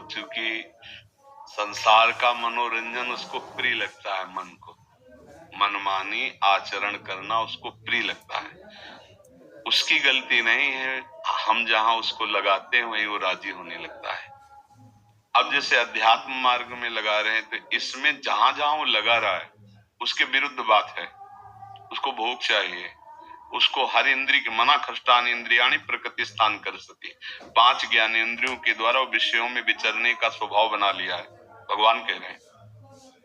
चूंकि संसार का मनोरंजन उसको प्रिय लगता है, मन को मनमानी आचरण करना उसको प्रिय लगता है। उसकी गलती नहीं है, हम जहां उसको लगाते हैं वहीं वो राजी होने लगता है। अब जैसे अध्यात्म मार्ग में लगा रहे हैं तो इसमें जहां जहां वो लगा रहा है उसके विरुद्ध बात है। उसको भोग चाहिए, उसको हर इंद्रिय के मना खष्टान इंद्रियाणी प्रकृति स्थान कर सके, 5 ज्ञानेंद्रियों के द्वारा विषयों में विचरने का स्वभाव बना लिया है। भगवान कह रहे हैं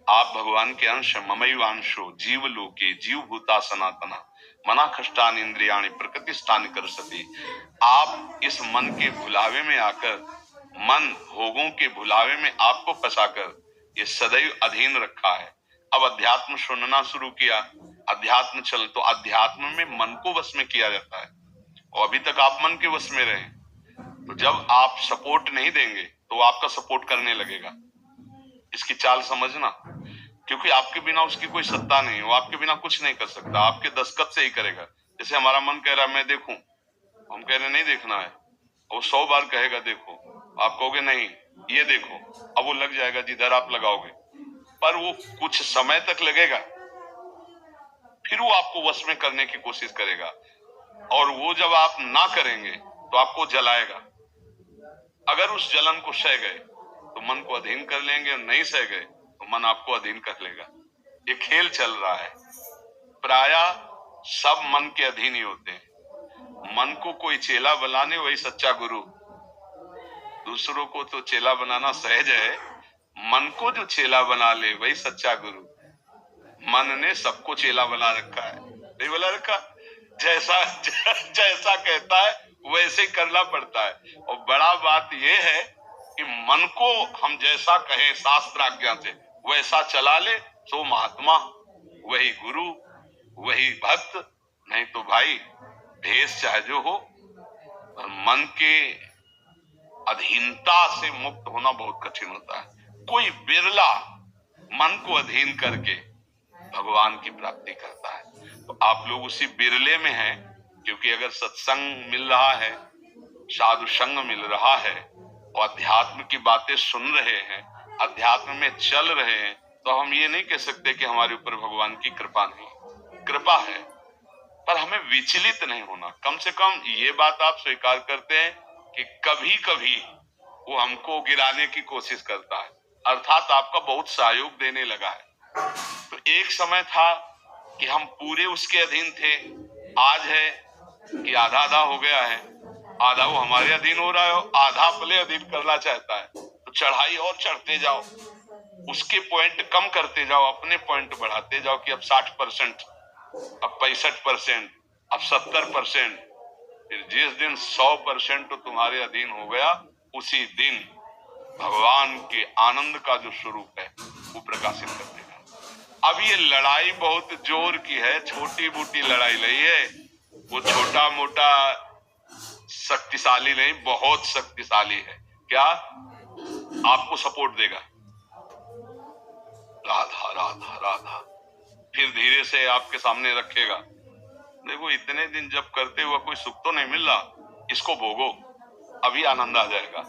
आप भगवान के अंश, ममैवांशो जीव लोके जीव भूता सनातना मना खष्टान इंद्रियाणी प्रकृति स्थान कर सके। आप इस मन के भुलावे में आकर, मन भोगों के भुलावे में आपको फंसाकर ये सदैव अधीन रखा है। अब अध्यात्म सुनना शुरू किया, अध्यात्म चल तो अध्यात्म में मन को वश में किया जाता है और अभी तक आप मन के वश में रहे। तो जब आप सपोर्ट नहीं देंगे तो वो आपका सपोर्ट करने लगेगा। इसकी चाल समझना, क्योंकि आपके बिना उसकी कोई सत्ता नहीं, वो आपके बिना कुछ नहीं कर सकता, आपके दस्तखत से ही करेगा। जैसे हमारा मन कह रहा है मैं देखूं, हम कह रहे नहीं देखना है, वो 100 बार कहेगा देखो, आप कहोगे नहीं ये देखो, अब वो लग जाएगा जिधर आप लगाओगे, पर वो कुछ समय तक लगेगा, फिर वो आपको वश में करने की कोशिश करेगा और वो जब आप ना करेंगे तो आपको जलाएगा। अगर उस जलन को सह गए तो मन को अधीन कर लेंगे, नहीं सह गए तो मन आपको अधीन कर लेगा। ये खेल चल रहा है, प्रायः सब मन के अधीन ही होते हैं। मन को कोई चेला बनाने वही सच्चा गुरु। दूसरों को तो चेला बनाना सहज है, मन को जो चेला बना ले वही सच्चा गुरु। मन ने सबको चेला बना रखा है, नहीं बना रखा, जैसा कहता है वैसे करना पड़ता है। और बड़ा बात यह है कि मन को हम जैसा कहें शास्त्र आज्ञा से वैसा चला ले तो महात्मा, वही गुरु, वही भक्त। नहीं तो भाई भेष चाहे जो हो, मन के अधीनता से मुक्त होना बहुत कठिन होता है। कोई बिरला मन को अधीन करके भगवान की प्राप्ति करता है। तो आप लोग उसी बिरले में हैं, क्योंकि अगर सत्संग मिल रहा है, साधु संग मिल रहा है और अध्यात्म की बातें सुन रहे हैं, अध्यात्म में चल रहे हैं, तो हम ये नहीं कह सकते कि हमारे ऊपर भगवान की कृपा नहीं, कृपा है, पर हमें विचलित नहीं होना। कम से कम ये बात आप स्वीकार करते हैं कि कभी कभी वो हमको गिराने की कोशिश करता है, अर्थात आपका बहुत सहयोग देने लगा है। तो एक समय था कि हम पूरे उसके अधीन थे, आज है कि आधा आधा हो गया है, आधा वो हमारे अधीन हो रहा है और आधा अपने अधीन करना चाहता है। तो चढ़ाई और चढ़ते जाओ, उसके पॉइंट कम करते जाओ, अपने पॉइंट बढ़ाते जाओ कि अब 60%, अब 65%, अब 70%। फिर जिस दिन 100% तो तुम्हारे अधीन हो गया, उसी दिन भगवान के आनंद का जो स्वरूप है वो प्रकाशित कर देगा। अब ये लड़ाई बहुत जोर की है, छोटी मोटी लड़ाई नहीं है, वो छोटा मोटा शक्तिशाली नहीं, बहुत शक्तिशाली है। क्या आपको सपोर्ट देगा? राधा राधा राधा, फिर धीरे से आपके सामने रखेगा, देखो इतने दिन जब करते हुआ कोई सुख तो नहीं मिल रहा, इसको भोगो, अभी आनंद आ जाएगा।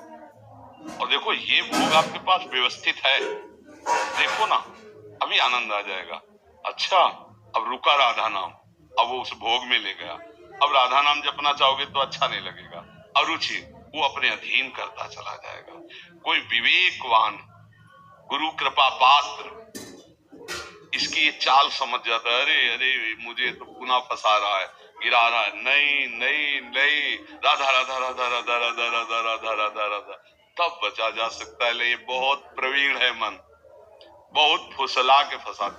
और देखो ये भोग आपके पास व्यवस्थित है, देखो ना अभी आनंद आ जाएगा। अच्छा, अब रुका राधा नाम, अब वो उस भोग में ले गया, अब राधा नाम जपना चाहोगे तो अच्छा नहीं लगेगा, अरुचि, वो अपने अधीन करता चला जाएगा। कोई विवेकवान गुरु कृपा पात्र इसकी ये चाल समझ जाता है, अरे अरे मुझे तो पुनः फंसा रहा है, गिरा रहा है, नहीं नहीं नहीं, राधा राधा राधा राधा राधा राधा राधा राधा राधा, तब बचा जा सकता है। ये बहुत प्रवीण है मन, बहुत फुसला के फंसाता है।